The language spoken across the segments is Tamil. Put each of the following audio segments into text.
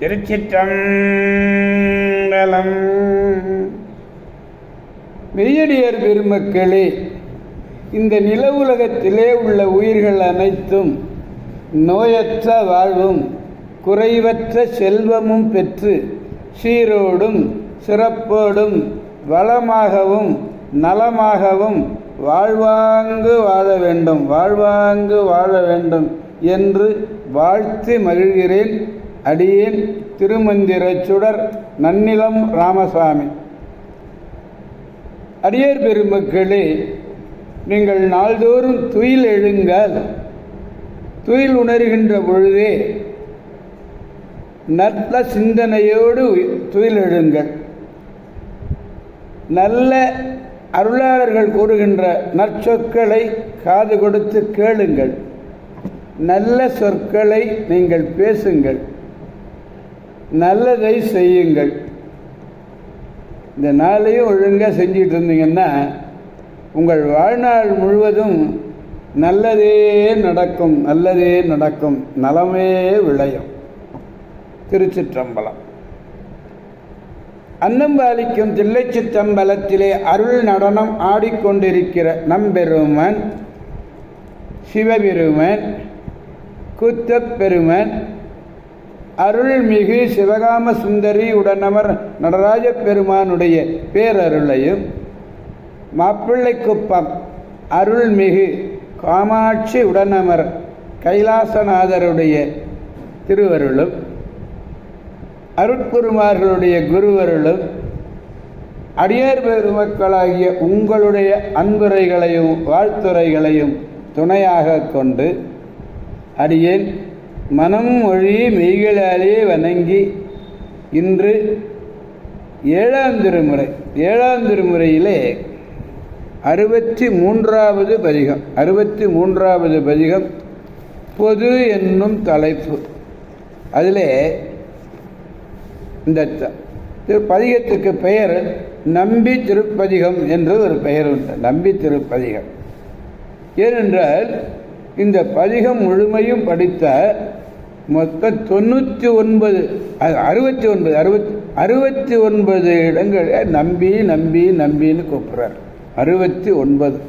திருச்சிற்றம்பலம். மெய்யடியார் பெருமக்களே, இந்த நில உலகத்திலே உள்ள உயிர்கள் அனைத்தும் நோயற்ற வாழ்வும் குறைவற்ற செல்வமும் பெற்று சீரோடும் சிறப்போடும் வளமாகவும் நலமாகவும் வாழ்வாங்கு வாழ வேண்டும் என்று வாழ்த்தி மகிழ்கிறேன். அடியேன் திருமந்திர சுடர் நன்னிலம் ராமசாமி. அடியார் பெருமக்களே, நீங்கள் நாள்தோறும் துயில் எழுங்கள். துயில் உணர்கின்ற பொழுதே நல்ல சிந்தனையோடு துயில் எழுங்கள். நல்ல அருளாளர்கள் கூறுகின்ற நற்சொற்களை காது கொடுத்து கேளுங்கள். நல்ல சொற்களை நீங்கள் பேசுங்கள். நல்லதை செய்யுங்கள். இந்த நாளையும் ஒழுங்காக செஞ்சிட்டு இருந்தீங்கன்னா உங்கள் வாழ்நாள் முழுவதும் நல்லதே நடக்கும், நலமே விளையும். திருச்சிற்றம்பலம். அன்னம்பாலிக்கும் தில்லைச்சிற்றம்பலத்திலே அருள் நடனம் ஆடிக்கொண்டிருக்கிற நம்பெருமன் சிவபெருமன் கூத்தப்பெருமன் அருள்மிகு சிவகாம சுந்தரி உடனமர் நடராஜ பெருமானுடைய பேரருளையும், மாப்பிள்ளைக்குப்பம் அருள்மிகு காமாட்சி உடனமர் கைலாசநாதருடைய திருவருளும், அருட்குருமார்களுடைய குருவருளும், அடியார் பெருமக்களாகிய உங்களுடைய அன்புரைகளையும் வாழ்த்துரைகளையும் துணையாக கொண்டு அடியேன் மனம் மொழி மெய்களாலே வணங்கி இன்று ஏழாம் திருமுறையிலே 63வது பதிகம் பொது என்னும் தலைப்பு. அதிலே இந்த பதிகத்துக்கு பெயர் நம்பி திருப்பதிகம் என்று ஒரு பெயர் உண்டு. நம்பி திருப்பதிகம் ஏனென்றால் இந்த பதிகம் முழுமையும் படித்த மொத்தம் 69 இடங்களை நம்பின்னு கூப்பிட்றார். 69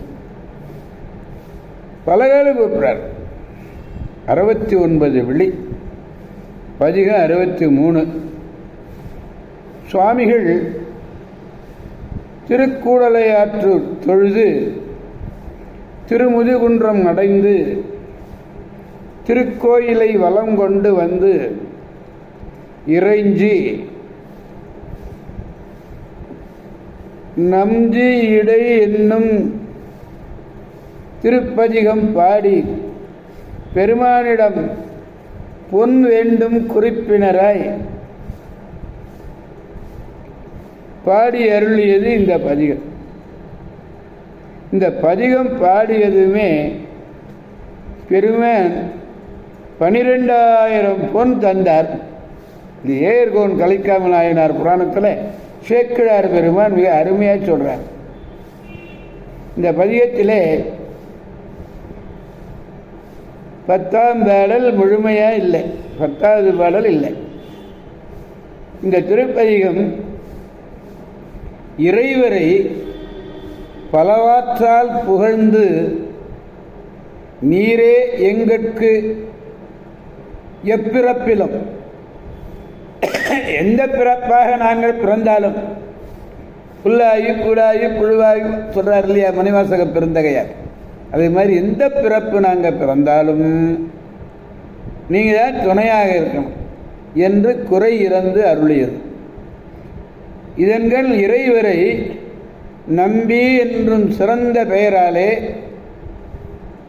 பலகாலம் கூப்பிட்றார். 69 விழி. பதிகம் 63. சுவாமிகள் திருக்கூடலையாற்று தொழுது திருமுதுகுன்றம் அடைந்து திருக்கோயிலை வலம் கொண்டு வந்து இறைஞ்சி நம்பி இடை என்னும் திருப்பதிகம் பாடி பெருமானிடம் பொன் வேண்டும் குறிப்பினராய் பாடி அருளியது இந்த பதிகம். இந்த பதிகம் பாடியதுமே பெருமான் 12,000 பொன் தந்தார். இந்த ஏர்கோன் கலிக்காம நாயனார் புராணத்தில் சேக்கிழார் பெருமான் மிக அருமையாக சொல்றார். இந்த பதிகத்திலே 10ஆம் பாடல் முழுமையாக இல்லை, 10வது பாடல் இல்லை. இந்த திருப்பதிகம் இறைவரை பலவாற்றால் புகழ்ந்து நீரே எங்கட்கு எப்பிறப்பிலும் எந்த பிறப்பாக நாங்கள் பிறந்தாலும் புல்லாகி கூடாகி புழுவாகி சொல்றார் இல்லையா மணிவாசக பெருந்தகையார். அதே மாதிரி எந்த பிறப்பு நாங்கள் பிறந்தாலும் நீங்கள் தான் துணையாக இருக்கணும் என்று குறை இறந்து அருளியது. இதன்கள் இறைவரை நம்பி என்றும் சிறந்த பெயராலே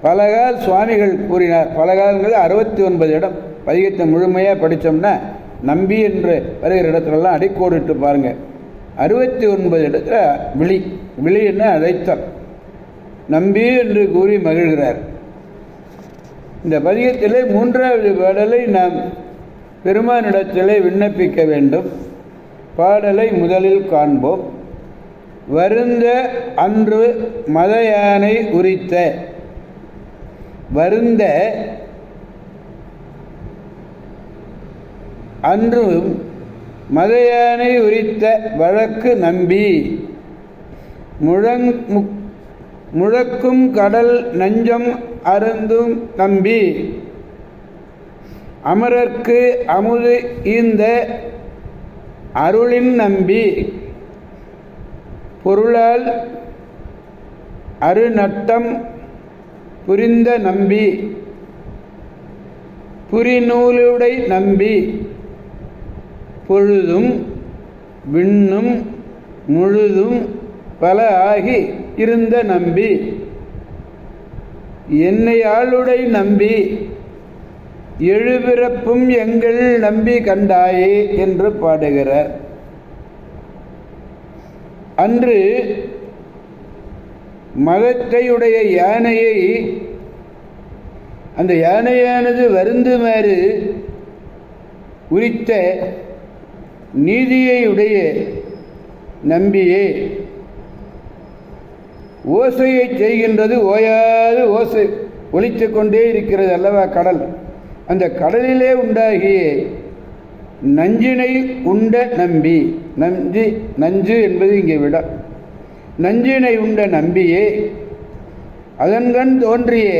பலகால் சுவாமிகள் கூறினார். பலகாலங்கள் 69 இடம். பதிகத்தை முழுமையாக படித்தோம்னா நம்பி என்று வருகிற இடத்துலலாம் அடிக்கோடிட்டு பாருங்கள். 69 இடத்துல விழி என்ன அழைத்தார். நம்பி என்று கூறி மகிழ்கிறார். இந்த பதிகத்திலே 3வது பாடலை நாம் பெருமானிடத்திலே விண்ணப்பிக்க வேண்டும். பாடலை முதலில் காண்போம். வருந்த அன்று மத யானை உரித்த. வருந்த அன்றும் மதையானை உரித்த வழக்கு நம்பி முழக்கும் கடல் நஞ்சம் அருந்தும் நம்பி அமரர்க்கு அமுது ஈந்த அருளின் நம்பி பொருளால் அருநட்டம் புரிந்த நம்பி புரிநூலுடை நம்பி பொழுதும் விண்ணும் முழுதும் பல ஆகி இருந்த நம்பி என்னை ஆளுடை நம்பி எழுபிறப்பும் எங்கள் நம்பி கண்டாயே என்று பாடுகிறார். அன்று மதத்தையுடைய யானையை அந்த யானையானது வருந்துமாறு உரித்த நீதியையுடைய நம்பியே ஓசையை செய்கின்றது, ஓயாது ஓசை ஒலித்து கொண்டே இருக்கிறது அல்லவா கடல். அந்த கடலிலே உண்டாகிய நஞ்சினை உண்ட நம்பி, நஞ்சு என்பது இங்கே விட, நஞ்சினை உண்ட நம்பியே அதன்கண் தோன்றிய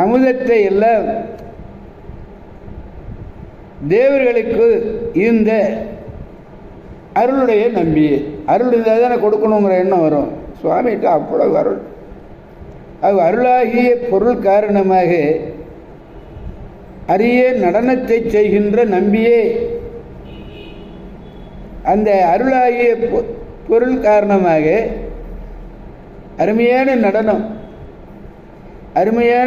அமுதத்தை எல்லாம் தேவர்களுக்கு இந்த அருளுடைய நம்பியே. அருள் இருந்தால் தானே கொடுக்கணுங்கிற எண்ணம் வரும். சுவாமிகிட்ட அவ்வளவு அருள். அது அருளாகிய பொருள் காரணமாக அரிய நடனத்தை செய்கின்ற நம்பியே அந்த அருளாகிய பொருள் காரணமாக அருமையான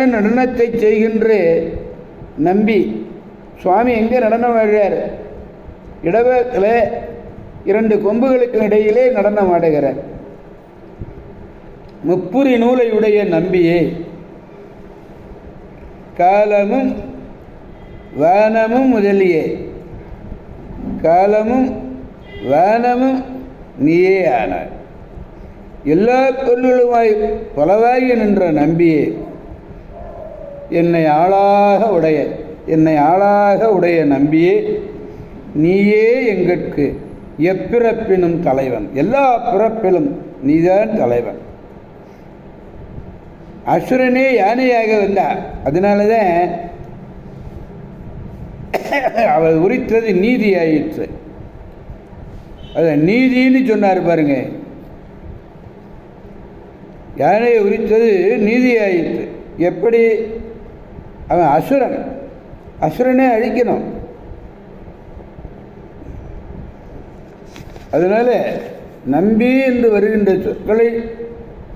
நடனத்தை செய்கின்ற நம்பி. சுவாமி எங்கே நடனம் ஆடுறார்? இடவத்தில் 2 கொம்புகளுக்கு இடையிலே நடனம் ஆடுகிறார். முப்புரி நூலையுடைய நம்பியே காலமும் வானமும் முதலியே, காலமும் வானமும் நீயே ஆனாய். எல்லா பொருளுமாய் பலவாகி நின்ற நம்பியே என்னை ஆளாக உடைய நம்பியே நீயே எங்கட்கு எப்பிறப்பினும் தலைவன். எல்லா பிறப்பிலும் நீதான் தலைவன். அசுரனே யானையாக வந்தார். அதனாலதான் அவர் உரித்தது நீதி ஆயிற்று. அத நீதின்னு சொன்னார் பாருங்க. யானையை உரித்தது நீதி ஆயிற்று. எப்படி? அவன் அசுரனே அழிக்கணும். அதனால நம்பி என்று வருகின்ற சொற்களை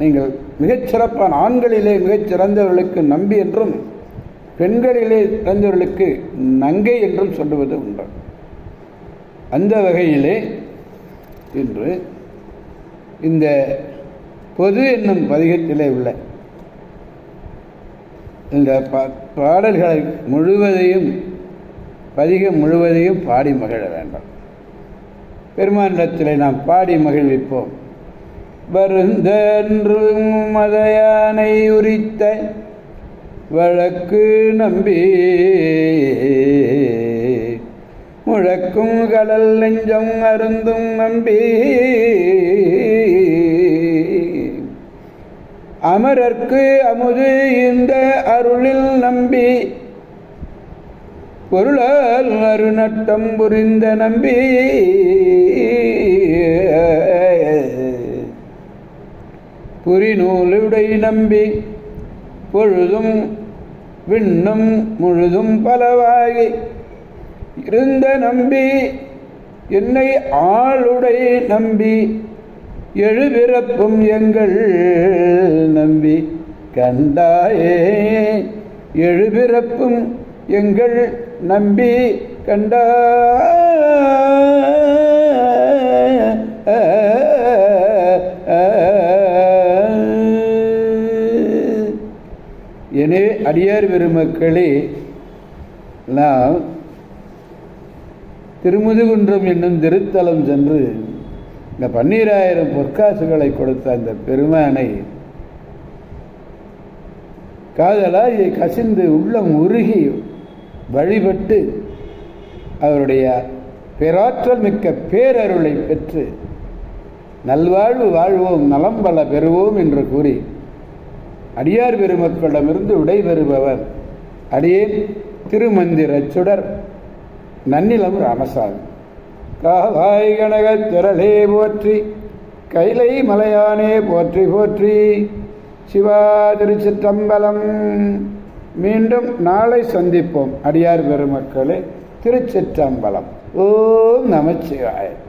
நீங்கள் மிகச்சிறப்பான ஆண்களிலே மிகச்சிறந்தவர்களுக்கு நம்பி என்றும் பெண்களிலே சிறந்தவர்களுக்கு நங்கை என்றும் சொல்லுவது உண்டு. அந்த வகையிலே இன்று இந்த பொது என்னும் பதிகத்திலே உள்ள இந்த பாடல்களை முழுவதையும், பதிகம் முழுவதையும் பாடி மகிழ வேண்டும். பெருமானிடத்திலே நாம் பாடி மகிழ்விப்போம். வருந்தன்றும் மதையானை உரித்த வழக்கு நம்பி முழக்கும் கடல் நெஞ்சம் அருந்தும் நம்பி அமரர்க்கு அமுது இந்த அருளில் நம்பி பொருளால் அருநட்டம் புரிந்த நம்பி புரிநூலுடை நம்பி பொழுதும் விண்ணும் முழுதும் பலவாகி இருந்த நம்பி என்னை ஆளுடை நம்பி எழுபிறப்பும் எங்கள் நம்பி கண்டாயே எழுபிறப்பும் எங்கள் நம்பி கண்டா. எனவே அடியார் பெருமக்களே, நாம் திருமுதுகுன்றம் என்னும் திருத்தலம் சென்று இந்த 12,000 பொற்காசுகளை கொடுத்த அந்த பெருமானை காதலாய் கசிந்து உள்ளம் உருகி வழிபட்டு அவருடைய பேராற்றல் மிக்க பேரருளை பெற்று நல்வாழ்வு வாழ்வோம், நலம் பல பெறுவோம் என்று கூறி அடியார் பெருமக்களிடமிருந்து விடைபெறுபவர் அடியேன் திருமந்திர சுடர் நன்னிலம் ராமசாமி. காவாய் கனகத் திரளே போற்றி, கைலை மலையானே போற்றி போற்றி. சிவா திருச்சிற்றம்பலம். மீண்டும் நாளை சந்திப்போம் அடியார் பெருமக்களே. திருச்சிற்றம்பலம். ஓம் நமச்சிவாய.